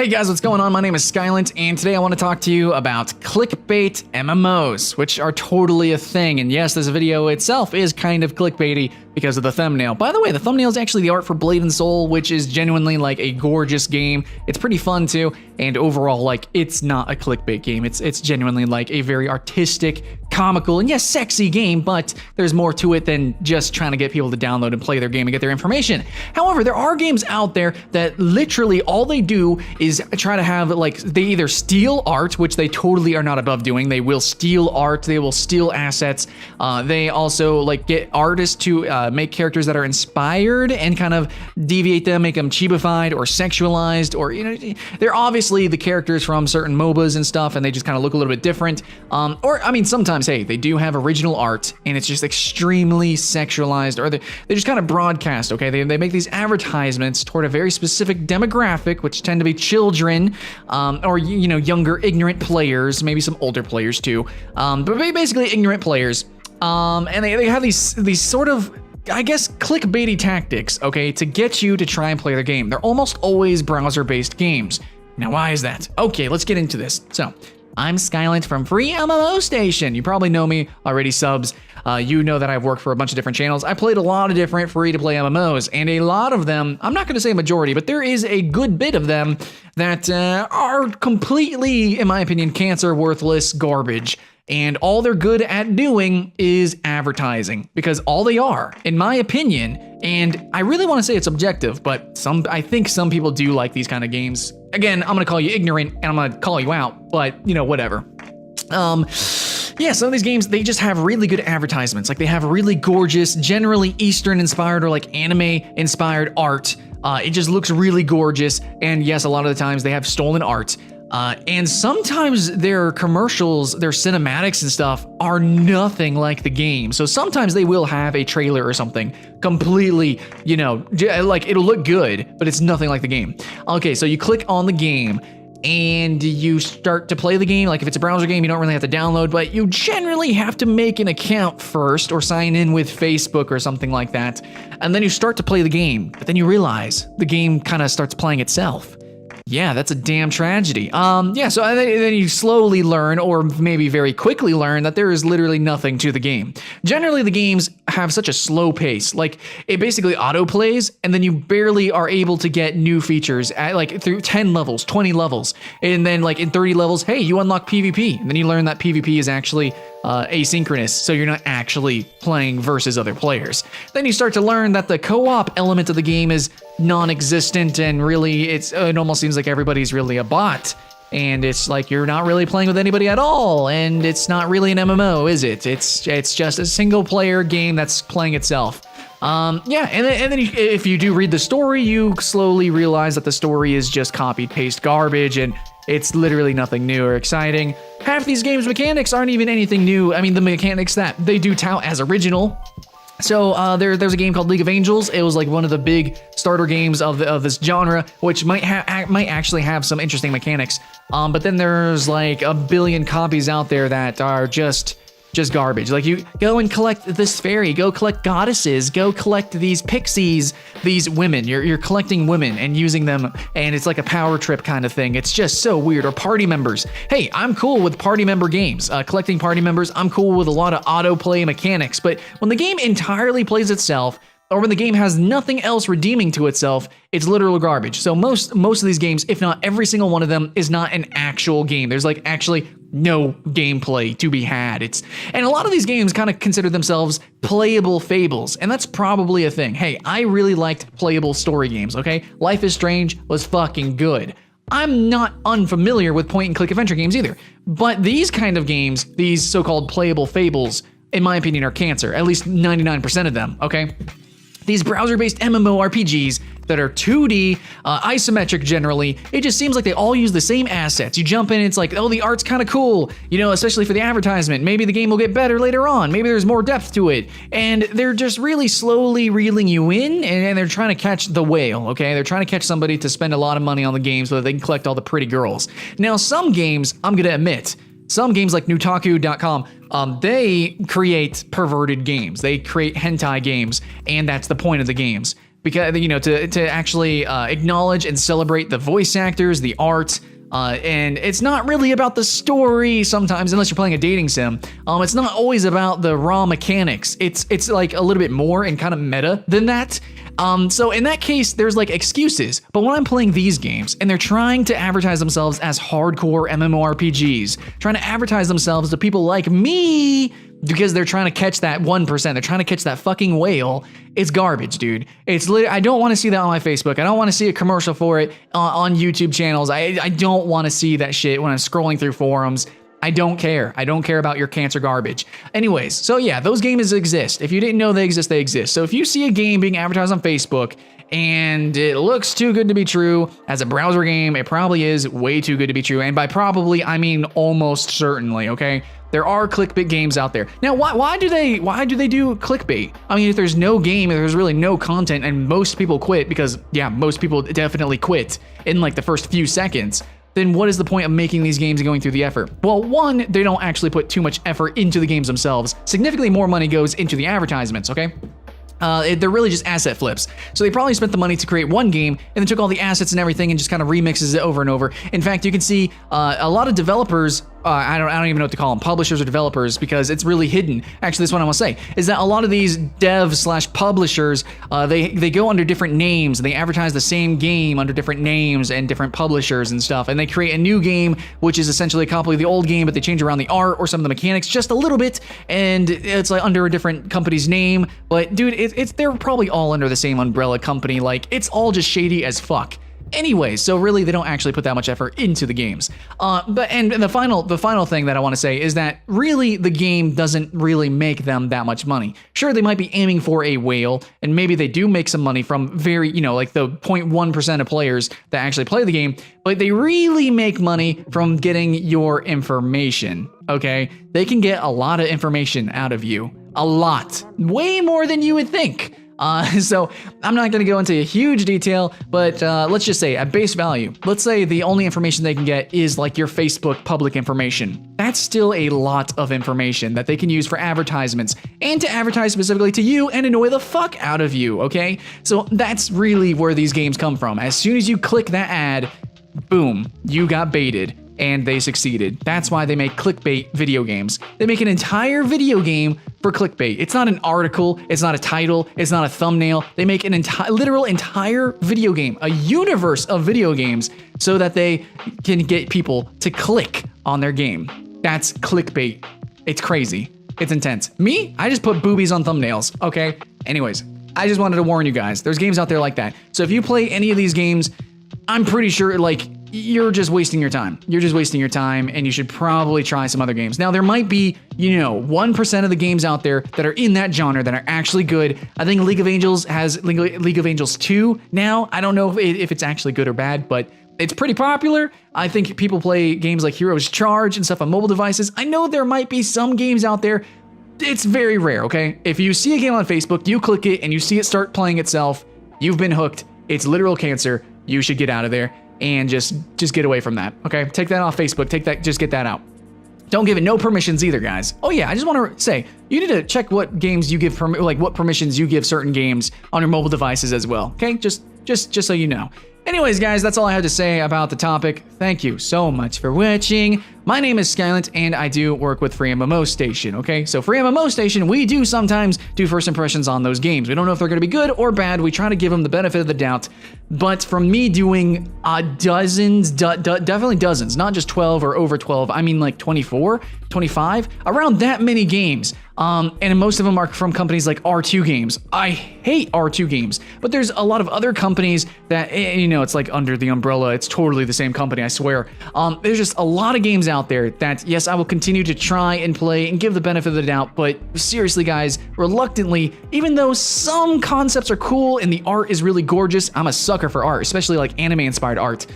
Hey guys, what's going on? My name is Skylent, and today I want to talk to you about clickbait MMOs, which are totally a thing. And yes, this video itself is kind of clickbaity because of the thumbnail. By the way, the thumbnail is actually the art for Blade and Soul, which is genuinely like a gorgeous game. It's pretty fun too, and overall, like, it's not a clickbait game. It's genuinely like a very artistic, comical, and yes, sexy game, but there's more to it than just trying to get people to download and play their game and get their information. However, there are games out there that literally all they do is try to have, like, they either steal art, which they totally are not above doing. They will steal art, they will steal assets. They also like get artists to make characters that are inspired and kind of deviate them, make them chibified or sexualized, or, you know, they're obviously the characters from certain MOBAs and stuff, and they just kind of look a little bit different. Or, I mean, sometimes, hey, they do have original art, and it's just extremely sexualized, or they just kind of broadcast, okay? They make these advertisements toward a very specific demographic, which tend to be children, or, you know, younger, ignorant players, maybe some older players too, but basically ignorant players. And they have these sort of, I guess, clickbaity tactics, okay, to get you to try and play their game. They're almost always browser-based games. Now, why is that? Okay, let's get into this. So, I'm Skylent from Free MMO Station. You probably know me already, subs. You know that I've worked for a bunch of different channels. I played a lot of different free-to-play MMOs, and a lot of them, I'm not going to say majority, but there is a good bit of them that are completely, in my opinion, cancer, worthless garbage. And all they're good at doing is advertising, because all they are, in my opinion, and I really want to say it's objective, but I think some people do like these kind of games. Again, I'm going to call you ignorant, and I'm going to call you out, but, you know, whatever. Yeah, some of these games, they just have really good advertisements. Like, they have really gorgeous, generally Eastern-inspired or like anime-inspired art. It just looks really gorgeous, and yes, a lot of the times they have stolen art. And sometimes their commercials, their cinematics and stuff are nothing like the game. So sometimes they will have a trailer or something completely, you know, like it'll look good, but it's nothing like the game. Okay, so you click on the game and you start to play the game. Like if it's a browser game, you don't really have to download, but you generally have to make an account first or sign in with Facebook or something like that. And then you start to play the game, but then you realize the game kind of starts playing itself. Yeah, that's a damn tragedy. Yeah, so then you slowly learn, or maybe very quickly learn, that there is literally nothing to the game. Generally, the games have such a slow pace. Like, it basically auto-plays, and then you barely are able to get new features at, like, through 10 levels, 20 levels. And then, like, in 30 levels, hey, you unlock PvP. And then you learn that PvP is actually asynchronous, so you're not actually playing versus other players. Then you start to learn that the co-op element of the game is non-existent, and really it almost seems like everybody's really a bot, and it's like you're not really playing with anybody at all, and it's not really an MMO, is it? It's just a single player game that's playing itself. Yeah, and then if you do read the story, you slowly realize that the story is just copy-paste garbage, and it's literally nothing new or exciting. Half these games' mechanics aren't even anything new. I mean, the mechanics that they do tout as original. So there's a game called League of Angels. It was like one of the big starter games of this genre, which might actually have some interesting mechanics. But then there's like a billion copies out there that are just garbage. Like, you go and collect this fairy, go collect goddesses, go collect these pixies, these women. You're collecting women and using them, and it's like a power trip kind of thing. It's just so weird. Or party members. Hey, I'm cool with party member games. Collecting party members, I'm cool with a lot of autoplay mechanics. But when the game entirely plays itself, or when the game has nothing else redeeming to itself, it's literal garbage. So most of these games, if not every single one of them, is not an actual game. There's like actually no gameplay to be had. And a lot of these games kind of consider themselves playable fables, and that's probably a thing. Hey, I really liked playable story games, okay? Life is Strange was fucking good. I'm not unfamiliar with point-and-click adventure games either, but these kind of games, these so-called playable fables, in my opinion, are cancer, at least 99% of them, okay? These browser-based MMORPGs that are 2D, isometric generally, it just seems like they all use the same assets. You jump in, it's like, oh, the art's kind of cool, you know, especially for the advertisement. Maybe the game will get better later on. Maybe there's more depth to it. And they're just really slowly reeling you in, and they're trying to catch the whale, okay? They're trying to catch somebody to spend a lot of money on the game so that they can collect all the pretty girls. Now, some games, I'm gonna admit, some games like Nutaku.com, they create perverted games. They create hentai games, and that's the point of the games. because, you know, to actually acknowledge and celebrate the voice actors, the art. And it's not really about the story sometimes, unless you're playing a dating sim. It's not always about the raw mechanics. It's like a little bit more and kind of meta than that. So in that case, there's like excuses. But when I'm playing these games and they're trying to advertise themselves as hardcore MMORPGs, trying to advertise themselves to people like me because they're trying to catch that 1%, they're trying to catch that fucking whale, it's garbage, dude. I don't want to see that on my Facebook. I don't want to see a commercial for it on YouTube channels. I don't want to see that shit when I'm scrolling through forums. I don't care. I don't care about your cancer garbage. Anyways, so yeah, those games exist. If you didn't know they exist, they exist. So if you see a game being advertised on Facebook and it looks too good to be true as a browser game, it probably is way too good to be true. And by probably, I mean almost certainly, okay? There are clickbait games out there. Now, why do they do clickbait? I mean, if there's no game, if there's really no content, and most people quit because, yeah, most people definitely quit in like the first few seconds, then what is the point of making these games and going through the effort? Well, one, they don't actually put too much effort into the games themselves. Significantly more money goes into the advertisements, okay? They're really just asset flips. So they probably spent the money to create one game and then took all the assets and everything and just kind of remixes it over and over. In fact, you can see a lot of developers, I don't even know what to call them, publishers or developers, because it's really hidden. Actually, that's what I want to say, is that a lot of these devs/publishers, they go under different names. They advertise the same game under different names and different publishers and stuff. And they create a new game, which is essentially a copy of the old game, but they change around the art or some of the mechanics just a little bit. And it's like under a different company's name. But dude, they're probably all under the same umbrella company. Like, it's all just shady as fuck. Anyway, so really they don't actually put that much effort into the games. But the final thing that I want to say is that really the game doesn't really make them that much money. Sure, they might be aiming for a whale, and maybe they do make some money from very, you know, like the 0.1% of players that actually play the game, but they really make money from getting your information, okay? They can get a lot of information out of you. A lot. Way more than you would think. So I'm not going to go into huge detail, but let's just say at base value, let's say the only information they can get is like your Facebook public information. That's still a lot of information that they can use for advertisements and to advertise specifically to you and annoy the fuck out of you, okay? So that's really where these games come from. As soon as you click that ad, boom, you got baited. And they succeeded. That's why they make clickbait video games. They make an entire video game for clickbait. It's not an article, it's not a title, it's not a thumbnail. They make an literal entire video game, a universe of video games, so that they can get people to click on their game. That's clickbait. It's crazy. It's intense. Me? I just put boobies on thumbnails, okay? Anyways, I just wanted to warn you guys. There's games out there like that. So if you play any of these games, I'm pretty sure, like, you're just wasting your time. You're just wasting your time, and you should probably try some other games. Now, there might be, 1% of the games out there that are in that genre that are actually good. I think League of Angels has League of Angels 2 now. I don't know if it's actually good or bad, but it's pretty popular. I think people play games like Heroes Charge and stuff on mobile devices. I know there might be some games out there. It's very rare, okay? If you see a game on Facebook, you click it, and you see it start playing itself, you've been hooked. It's literal cancer. You should get out of there. And just get away from that, okay? Take that off Facebook. Just get that out. Don't give it no permissions either, guys. Oh yeah, I just want to say, you need to check what games you give, what permissions you give certain games on your mobile devices as well, okay? Just so you know. Anyways, guys, that's all I have to say about the topic. Thank you so much for watching. My name is Skylent, and I do work with Free MMO Station, okay? So Free MMO Station, we do sometimes do first impressions on those games. We don't know if they're going to be good or bad. We try to give them the benefit of the doubt. But from me doing dozens, definitely dozens, not just 12 or over 12, I mean like 24, 25, around that many games. And most of them are from companies like R2 Games. I hate R2 Games, but there's a lot of other companies that, it's like under the umbrella. It's totally the same company, I swear. There's just a lot of games out there that, yes, I will continue to try and play and give the benefit of the doubt, but seriously, guys, reluctantly, even though some concepts are cool and the art is really gorgeous, I'm a sucker for art, especially like anime-inspired art.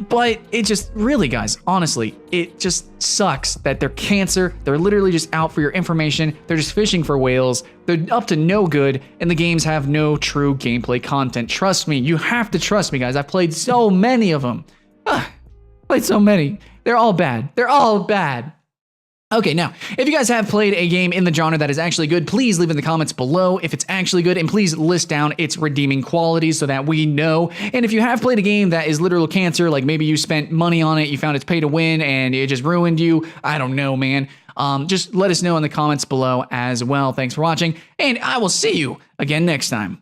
But it just really, guys, honestly, it just sucks that they're cancer. They're literally just out for your information. They're just fishing for whales. They're up to no good, and the games have no true gameplay content. Trust me. You have to trust me, guys. I've played so many of them. Played so many. They're all bad. They're all bad. Okay, now, if you guys have played a game in the genre that is actually good, please leave in the comments below if it's actually good, and please list down its redeeming qualities so that we know. And if you have played a game that is literal cancer, like maybe you spent money on it, you found it's pay to win, and it just ruined you, I don't know, man. Just let us know in the comments below as well. Thanks for watching, and I will see you again next time.